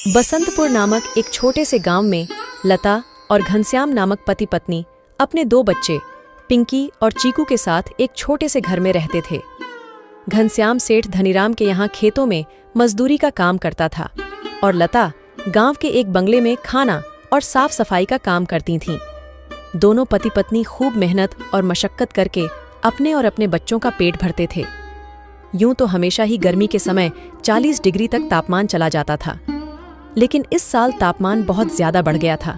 बसंतपुर नामक एक छोटे से गांव में लता और घनश्याम नामक पति पत्नी अपने दो बच्चे पिंकी और चीकू के साथ एक छोटे से घर में रहते थे। घनश्याम सेठ धनीराम के यहाँ खेतों में मजदूरी का काम करता था और लता गांव के एक बंगले में खाना और साफ सफाई का काम करती थीं। दोनों पति पत्नी खूब मेहनत और मशक्कत करके अपने और अपने बच्चों का पेट भरते थे। यूं तो हमेशा ही गर्मी के समय 40 डिग्री तक तापमान चला जाता था, लेकिन इस साल तापमान बहुत ज्यादा बढ़ गया था,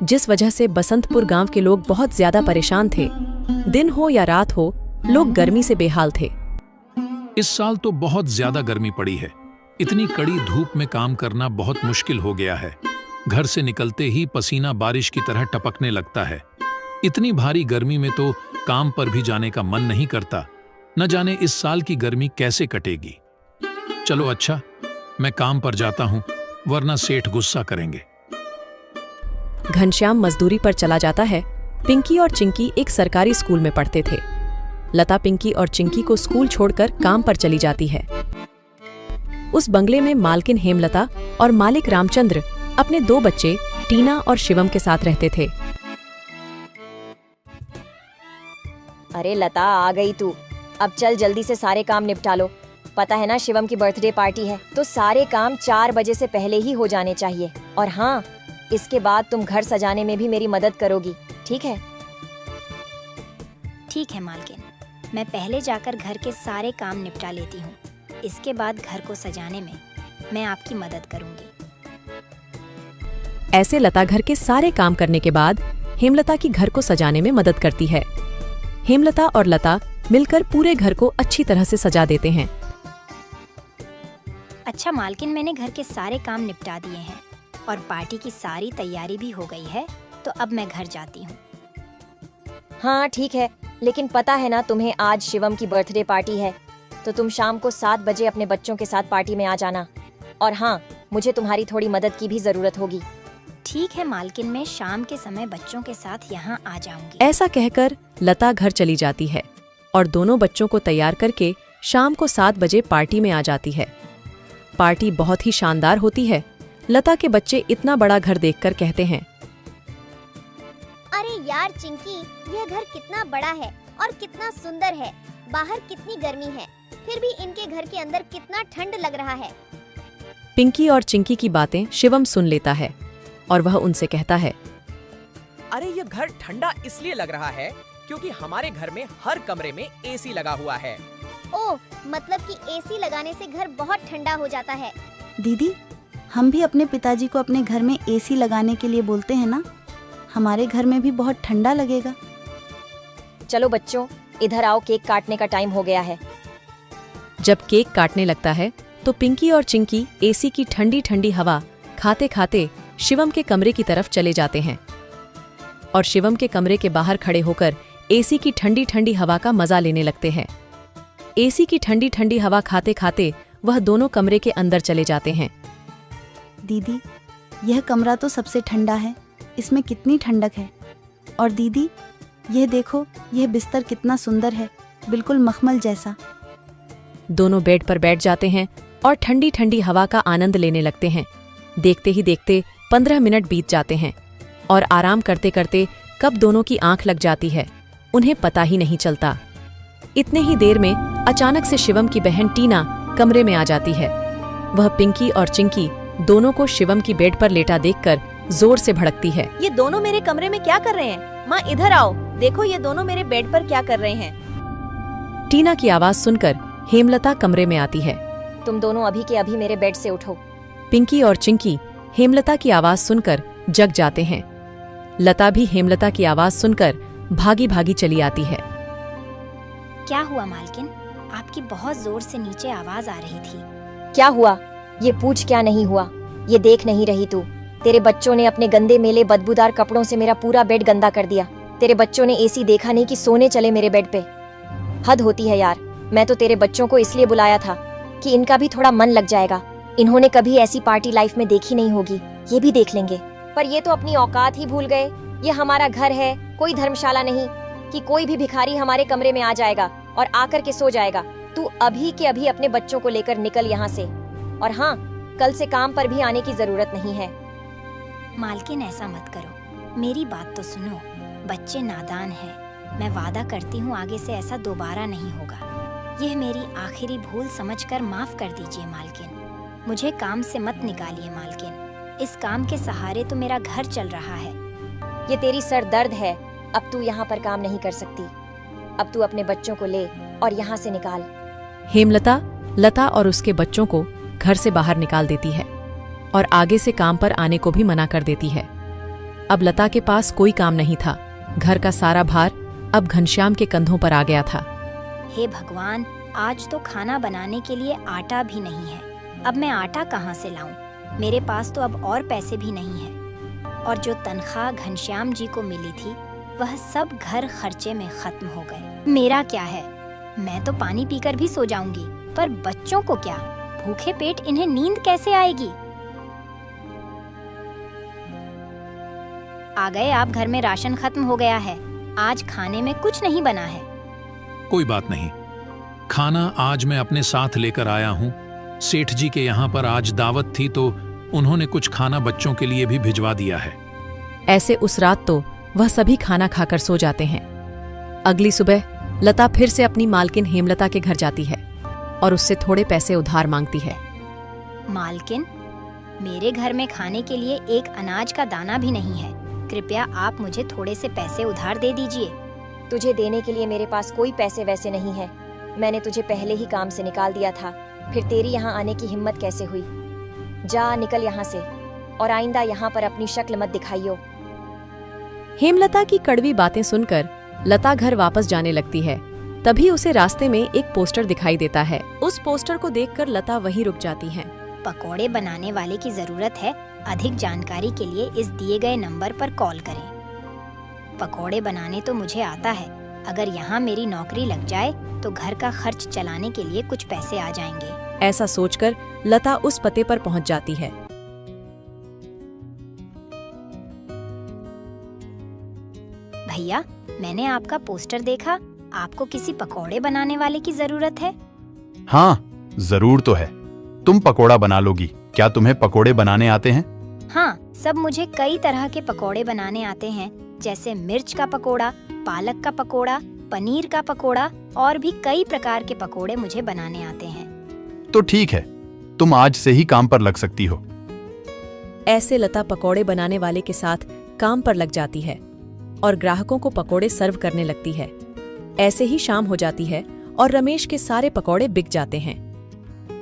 जिस वजह से बसंतपुर गांव के लोग बहुत ज्यादा परेशान थे। दिन हो या रात हो, लोग गर्मी से बेहाल थे। इस साल तो बहुत ज्यादा गर्मी पड़ी है। इतनी कड़ी धूप में काम करना बहुत मुश्किल हो गया है। घर से निकलते ही पसीना बारिश की तरह टपकने लगता है। इतनी भारी गर्मी में तो काम पर भी जाने का मन नहीं करता। न जाने इस साल की गर्मी कैसे कटेगी। चलो अच्छा, मैं काम पर जाता हूँ, वरना सेठ गुस्सा करेंगे। घनश्याम मजदूरी पर चला जाता है। पिंकी और चिंकी एक सरकारी स्कूल में पढ़ते थे। लता पिंकी और चिंकी को स्कूल छोड़कर काम पर चली जाती है। उस बंगले में मालकिन हेमलता और मालिक रामचंद्र अपने दो बच्चे टीना और शिवम के साथ रहते थे। अरे लता, आ गई तू। अब चल जल्दी से सारे काम निपटा लो। पता है ना, शिवम की बर्थडे पार्टी है, तो सारे काम 4 बजे से पहले ही हो जाने चाहिए। और हाँ, इसके बाद तुम घर सजाने में भी मेरी मदद करोगी, ठीक है? ठीक है मालकिन, मैं पहले जाकर घर के सारे काम निपटा लेती हूँ। इसके बाद घर को सजाने में मैं आपकी मदद करूँगी। ऐसे लता घर के सारे काम करने के बाद हेमलता की घर को सजाने में मदद करती है। हेमलता और लता मिलकर पूरे घर को अच्छी तरह से सजा देते हैं। अच्छा मालकिन, मैंने घर के सारे काम निपटा दिए हैं और पार्टी की सारी तैयारी भी हो गई है, तो अब मैं घर जाती हूँ। हाँ ठीक है, लेकिन पता है ना तुम्हें, आज शिवम की बर्थडे पार्टी है, तो तुम शाम को 7 बजे अपने बच्चों के साथ पार्टी में आ जाना। और हाँ, मुझे तुम्हारी थोड़ी मदद की भी जरूरत होगी। ठीक है मालकिन, मैं शाम के समय बच्चों के साथ यहाँ आ जाऊंगी। ऐसा कहकर लता घर चली जाती है और दोनों बच्चों को तैयार करके शाम को 7 बजे पार्टी में आ जाती है। पार्टी बहुत ही शानदार होती है। लता के बच्चे इतना बड़ा घर देखकर कहते हैं, अरे यार चिंकी, यह घर कितना बड़ा है और कितना सुंदर है। बाहर कितनी गर्मी है, फिर भी इनके घर के अंदर कितना ठंड लग रहा है। पिंकी और चिंकी की बातें शिवम सुन लेता है और वह उनसे कहता है, अरे ये घर ठंडा इसलिए लग रहा है क्योंकि हमारे घर में हर कमरे में एसी लगा हुआ है। ओह, मतलब कि एसी लगाने से घर बहुत ठंडा हो जाता है। दीदी, हम भी अपने पिताजी को अपने घर में एसी लगाने के लिए बोलते हैं ना, हमारे घर में भी बहुत ठंडा लगेगा। चलो बच्चों, इधर आओ, केक काटने का टाइम हो गया है। जब केक काटने लगता है तो पिंकी और चिंकी एसी की ठंडी ठंडी हवा खाते खाते शिवम के कमरे की तरफ चले जाते हैं और शिवम के कमरे के बाहर खड़े होकर एसी की ठंडी ठंडी हवा का मजा लेने लगते हैं। एसी की ठंडी ठंडी हवा खाते खाते वह दोनों कमरे के अंदर चले जाते हैं। दीदी, यह कमरा तो सबसे ठंडा है, इसमें कितनी ठंडक है। और दीदी, यह देखो, यह बिस्तर कितना सुंदर है, बिल्कुल मखमल जैसा। दोनों बेड पर बैठ जाते हैं और ठंडी ठंडी हवा का आनंद लेने लगते हैं। देखते ही देखते 15 मिनट बीत जाते हैं और आराम करते करते कब दोनों की आंख लग जाती है, उन्हें पता ही नहीं चलता। इतने ही देर में अचानक से शिवम की बहन टीना कमरे में आ जाती है। वह पिंकी और चिंकी दोनों को शिवम की बेड पर लेटा देखकर जोर से भड़कती है। ये दोनों मेरे कमरे में क्या कर रहे हैं? माँ इधर आओ, देखो ये दोनों मेरे बेड पर क्या कर रहे हैं। टीना की आवाज सुनकर हेमलता कमरे में आती है। तुम दोनों अभी के अभी मेरे बेड से उठो। पिंकी और चिंकी हेमलता की आवाज सुनकर जग जाते हैं। लता भी हेमलता की आवाज सुनकर भागी भागी चली आती है। क्या हुआ मालकिन? आपकी बहुत जोर से नीचे आवाज आ रही थी। क्या हुआ? ये पूछ, क्या नहीं हुआ? ये देख नहीं रही तू? तेरे बच्चों ने अपने गंदे मेले बदबूदार कपड़ों से मेरा पूरा बेड गंदा कर दिया। तेरे बच्चों ने एसी देखा नहीं कि सोने चले मेरे बेड पे। हद होती है यार। मैं तो तेरे बच्चों को इसलिए बुलाया था कि इनका भी थोड़ा मन लग जाएगा। इन्होंने कभी ऐसी पार्टी लाइफ में देखी नहीं होगी, ये भी देख लेंगे। पर ये तो अपनी औकात ही भूल गए। ये हमारा घर है, कोई धर्मशाला नहीं कि कोई भी भिखारी हमारे कमरे में आ जाएगा और आकर के सो जाएगा। तू अभी के अभी अपने बच्चों को लेकर निकल यहाँ से। और हाँ, कल से काम पर भी आने की जरूरत नहीं है। मालकिन ऐसा मत करो, मेरी बात तो सुनो। बच्चे नादान हैं। मैं वादा करती हूँ आगे से ऐसा दोबारा नहीं होगा। यह मेरी आखिरी भूल समझकर माफ कर दीजिए मालकिन। मुझे काम से मत निकालिए मालकिन। इस काम के सहारे तो मेरा घर चल रहा है। ये तेरी सर दर्द है। अब तू यहाँ पर काम नहीं कर सकती। अब तू अपने बच्चों को ले और यहाँ से निकाल। हेमलता लता और उसके बच्चों को घर से बाहर निकाल देती है और आगे से काम पर आने को भी मना कर देती है। अब लता के पास कोई काम नहीं था। घर का सारा भार अब घनश्याम के कंधों पर आ गया था। हे भगवान, आज तो खाना बनाने के लिए आटा भी नहीं है। अब मैं आटा कहाँ से लाऊं? मेरे पास तो अब और पैसे भी नहीं है। और जो तनख्वाह घनश्याम जी को मिली थी वह सब घर खर्चे में खत्म हो गए। मेरा क्या है? मैं तो पानी पीकर भी सो जाऊंगी, पर बच्चों को क्या? भूखे पेट इन्हें नींद कैसे आएगी? आ गए आप। घर में राशन खत्म हो गया है। आज खाने में कुछ नहीं बना है। कोई बात नहीं, खाना आज मैं अपने साथ लेकर आया हूँ। सेठ जी के यहाँ पर आज दावत थी तो उन्होंने कुछ खाना बच्चों के लिए भी भिजवा दिया है। ऐसे उस रात तो वह सभी खाना खाकर सो जाते हैं। अगली सुबह लता फिर से अपनी मालकिन हेमलता के घर जाती है और उससे थोड़े पैसे उधार मांगती है। मालकिन, मेरे घर में खाने के लिए एक अनाज का दाना भी नहीं है। कृपया आप मुझे थोड़े से पैसे उधार दे दीजिए। तुझे देने के लिए मेरे पास कोई पैसे वैसे नहीं है। मैंने तुझे पहले ही काम से निकाल दिया था, फिर तेरी यहाँ आने की हिम्मत कैसे हुई? जा निकल यहाँ से और आइंदा यहाँ पर अपनी शक्ल मत दिखाइयो। हेमलता की कड़वी बातें सुनकर लता घर वापस जाने लगती है। तभी उसे रास्ते में एक पोस्टर दिखाई देता है। उस पोस्टर को देखकर लता वहीं रुक जाती है। पकोड़े बनाने वाले की जरूरत है। अधिक जानकारी के लिए इस दिए गए नंबर पर कॉल करें। पकोड़े बनाने तो मुझे आता है। अगर यहाँ मेरी नौकरी लग जाए तो घर का खर्च चलाने के लिए कुछ पैसे आ जाएंगे। ऐसा सोचकर लता उस पते पर पहुंच जाती है। भैया, मैंने आपका पोस्टर देखा। आपको किसी पकोड़े बनाने वाले की जरूरत है? हाँ, जरूर तो है। तुम पकोड़ा बना लोगी। क्या तुम्हें पकोड़े बनाने आते हैं? हाँ, सब मुझे कई तरह के पकोड़े बनाने आते हैं, जैसे मिर्च का पकोड़ा, पालक का पकोड़ा, पनीर का पकोड़ा और भी कई प्रकार के पकोड़े मुझे बनाने आते हैं। तो ठीक है, तुम आज से ही काम पर लग सकती हो। ऐसे लता पकोड़े बनाने वाले के साथ काम पर लग जाती है और ग्राहकों को पकोड़े सर्व करने लगती है। ऐसे ही शाम हो जाती है और रमेश के सारे पकोड़े बिक जाते हैं।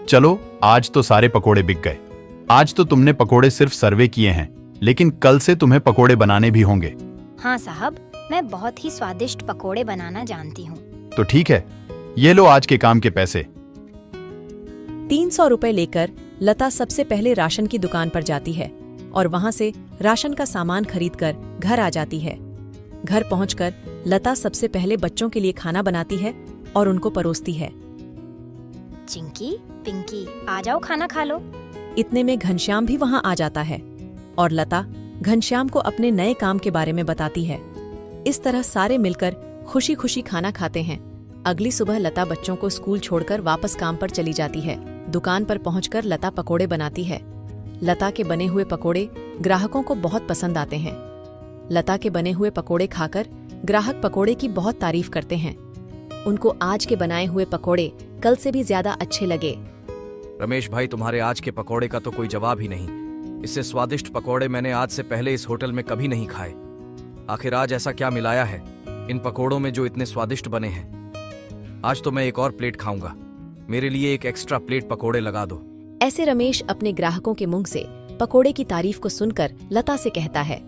चलो, आज तो सारे पकोड़े बिक गए। आज तो तुमने पकोड़े सिर्फ सर्वे किए हैं, लेकिन कल से तुम्हें पकोड़े बनाने भी होंगे। हाँ साहब, मैं बहुत ही स्वादिष्ट पकोड़े बनाना जानती हूँ। तो ठीक है, ये लो आज के काम के पैसे। 300 रुपए लेकर लता सबसे पहले राशन की दुकान पर जाती है और वहां से राशन का सामान खरीदकर घर आ जाती है। घर पहुंचकर लता सबसे पहले बच्चों के लिए खाना बनाती है और उनको परोसती है। चिंकी, पिंकी, आ जाओ खाना खा लो। इतने में घनश्याम भी वहां आ जाता है और लता घनश्याम को अपने नए काम के बारे में बताती है। इस तरह सारे मिलकर खुशी खुशी खाना खाते हैं। अगली सुबह लता बच्चों को स्कूल छोड़कर वापस काम पर चली जाती है। दुकान पर पहुंचकर लता पकोड़े बनाती है। लता के बने हुए पकोड़े ग्राहकों को बहुत पसंद आते हैं। लता के बने हुए पकोड़े खाकर ग्राहक पकोड़े की बहुत तारीफ करते हैं। उनको आज के बनाए हुए पकोड़े कल से भी ज्यादा अच्छे लगे। रमेश भाई, तुम्हारे आज के पकोड़े का तो कोई जवाब ही नहीं। इससे स्वादिष्ट पकोड़े मैंने आज से पहले इस होटल में कभी नहीं खाए। आखिर आज ऐसा क्या मिलाया है इन पकोड़ों में जो इतने स्वादिष्ट बने हैं? आज तो मैं एक और प्लेट खाऊंगा। मेरे लिए एक एक्स्ट्रा प्लेट पकोड़े लगा दो। ऐसे रमेश अपने ग्राहकों के मुंह से पकोड़े की तारीफ को सुनकर लता से कहता है,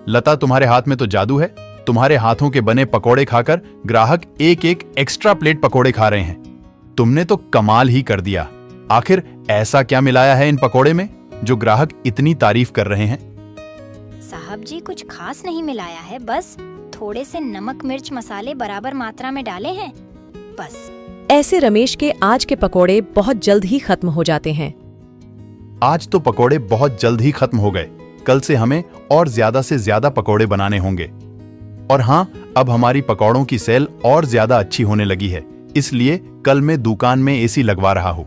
लता, तुम्हारे हाथ में तो जादू है। तुम्हारे हाथों के बने पकोड़े खाकर ग्राहक एक एक एक्स्ट्रा प्लेट पकोड़े खा रहे हैं। तुमने तो कमाल ही कर दिया। आखिर ऐसा क्या मिलाया है इन पकोड़े में जो ग्राहक इतनी तारीफ कर रहे हैं? साहब जी, कुछ खास नहीं मिलाया है, बस थोड़े से नमक मिर्च मसाले बराबर मात्रा में डाले हैं, बस। ऐसे रमेश के आज के पकोड़े बहुत जल्द ही खत्म हो जाते हैं। आज तो पकोड़े बहुत जल्द ही खत्म हो गए। कल से हमें और ज्यादा से ज्यादा पकोड़े बनाने होंगे। और हाँ, अब हमारी पकोड़ों की सेल और ज्यादा अच्छी होने लगी है, इसलिए कल मैं दुकान में एसी लगवा रहा हूँ।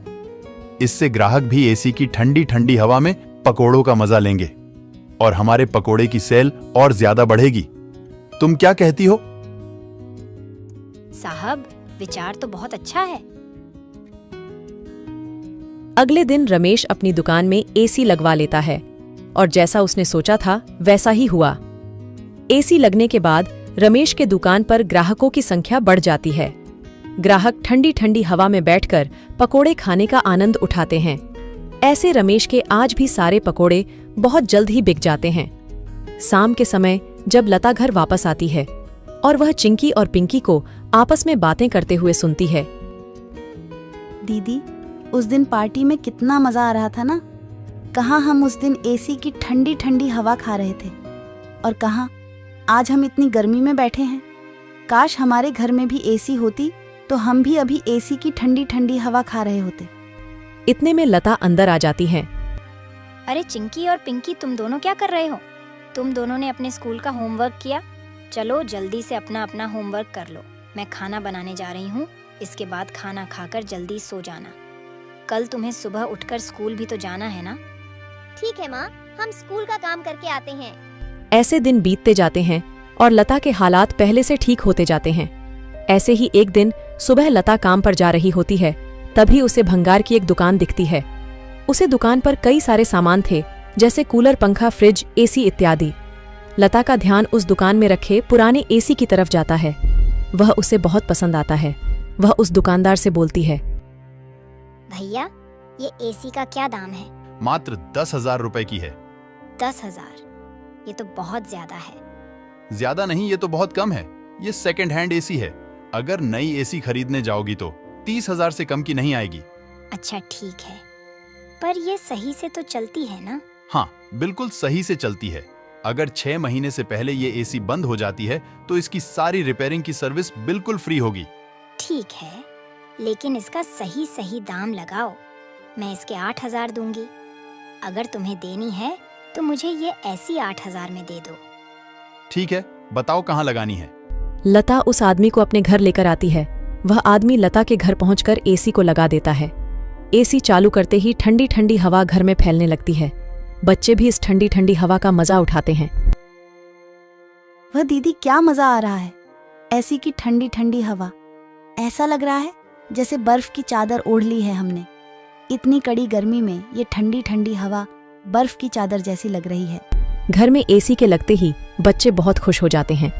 इससे ग्राहक भी एसी की ठंडी ठंडी हवा में पकोड़ों का मजा लेंगे और हमारे पकोड़े की सेल और ज्यादा बढ़ेगी। तुम क्या कहती हो? साहब, विचार तो बहुत अच्छा है। अगले दिन रमेश अपनी दुकान में एसी लगवा लेता है और जैसा उसने सोचा था वैसा ही हुआ। एसी लगने के बाद रमेश के दुकान पर ग्राहकों की संख्या बढ़ जाती है। ग्राहक ठंडी ठंडी हवा में बैठकर पकोड़े खाने का आनंद उठाते हैं। ऐसे रमेश के आज भी सारे पकोड़े बहुत जल्द ही बिक जाते हैं। शाम के समय जब लता घर वापस आती है और वह चिंकी और पिंकी को आपस में बातें करते हुए सुनती है। दीदी, उस दिन पार्टी में कितना मजा आ रहा था ना। कहाँ हम उस दिन एसी की ठंडी ठंडी हवा खा रहे थे और कहाँ आज हम इतनी गर्मी में बैठे हैं। काश हमारे घर में भी एसी होती तो हम भी अभी एसी की ठंडी ठंडी हवा खा रहे होते। इतने में लता अंदर आ जाती है। अरे चिंकी और पिंकी, तुम दोनों क्या कर रहे हो? तुम दोनों ने अपने स्कूल का होमवर्क किया? चलो जल्दी से अपना अपना होमवर्क कर लो। मैं खाना बनाने जा रही हूँ। इसके बाद खाना खाकर जल्दी सो जाना। कल तुम्हें सुबह उठकर स्कूल भी तो जाना है ना? ठीक है माँ, हम स्कूल का काम करके आते हैं। ऐसे दिन बीतते जाते हैं और लता के हालात पहले से ठीक होते जाते हैं। ऐसे ही एक दिन सुबह लता काम पर जा रही होती है, तभी उसे भंगार की एक दुकान दिखती है। उसे दुकान पर कई सारे सामान थे, जैसे कूलर, पंखा, फ्रिज, एसी इत्यादि। लता का ध्यान उस दुकान में रखे पुराने एसी की तरफ जाता है। वह उसे बहुत पसंद आता है। वह उस दुकानदार से बोलती है, भैया, ये एसी का क्या दाम है? मात्र 10,000 रुपए की है। 10,000? ये तो बहुत ज्यादा है। ज्यादा नहीं, ये तो बहुत कम है। ये सेकंड हैंड एसी है। अगर नई एसी खरीदने जाओगी तो 30,000 से कम की नहीं आएगी। अच्छा ठीक है, पर ये सही से तो चलती है ना? हाँ, बिल्कुल सही से चलती है। अगर 6 महीने से पहले ये एसी बंद हो जाती है तो इसकी सारी रिपेयरिंग की सर्विस बिल्कुल फ्री होगी। ठीक है, लेकिन इसका सही सही दाम लगाओ। मैं इसके 8,000 दूंगी। अगर तुम्हें देनी है तो मुझे ये ऐसी 8,000 में दे दो। ठीक है, बताओ कहाँ लगानी है। लता उस आदमी को अपने घर लेकर आती है। वह आदमी लता के घर पहुंचकर एसी को लगा देता है। एसी चालू करते ही ठंडी ठंडी हवा घर में फैलने लगती है। बच्चे भी इस ठंडी ठंडी हवा का मजा उठाते हैं। वह दीदी, क्या मजा आ रहा है। एसी की ठंडी ठंडी हवा, ऐसा लग रहा है जैसे बर्फ की चादर ओढ़ ली है हमने। इतनी कड़ी गर्मी में ये ठंडी ठंडी हवा बर्फ की चादर जैसी लग रही है। घर में एसी के लगते ही बच्चे बहुत खुश हो जाते हैं।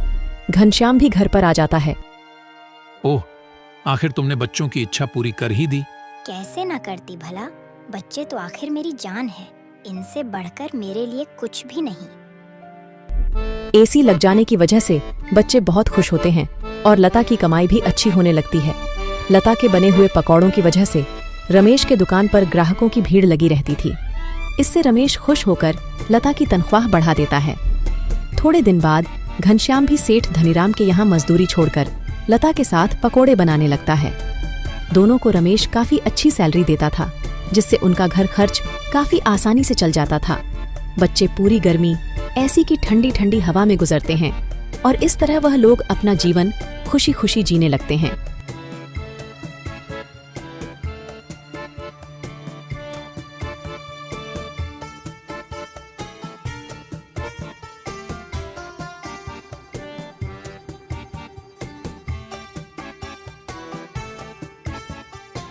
घनश्याम भी घर पर आ जाता है। ओह, आखिर तुमने बच्चों की इच्छा पूरी कर ही दी। कैसे ना करती भला। बच्चे तो आखिर मेरी जान है। इनसे बढ़कर मेरे लिए कुछ भी नहीं। एसी लग जाने की वजह से बच्चे बहुत खुश होते हैं और लता की कमाई भी अच्छी होने लगती है। लता के बने हुए पकौड़ों की वजह से रमेश के दुकान पर ग्राहकों की भीड़ लगी रहती थी। इससे रमेश खुश होकर लता की तनख्वाह बढ़ा देता है। थोड़े दिन बाद घनश्याम भी सेठ धनीराम के यहाँ मजदूरी छोड़कर लता के साथ पकोड़े बनाने लगता है। दोनों को रमेश काफी अच्छी सैलरी देता था, जिससे उनका घर खर्च काफी आसानी से चल जाता था। बच्चे पूरी गर्मी ऐसी की ठंडी ठंडी हवा में गुजरते हैं और इस तरह वह लोग अपना जीवन खुशी खुशी जीने लगते हैं।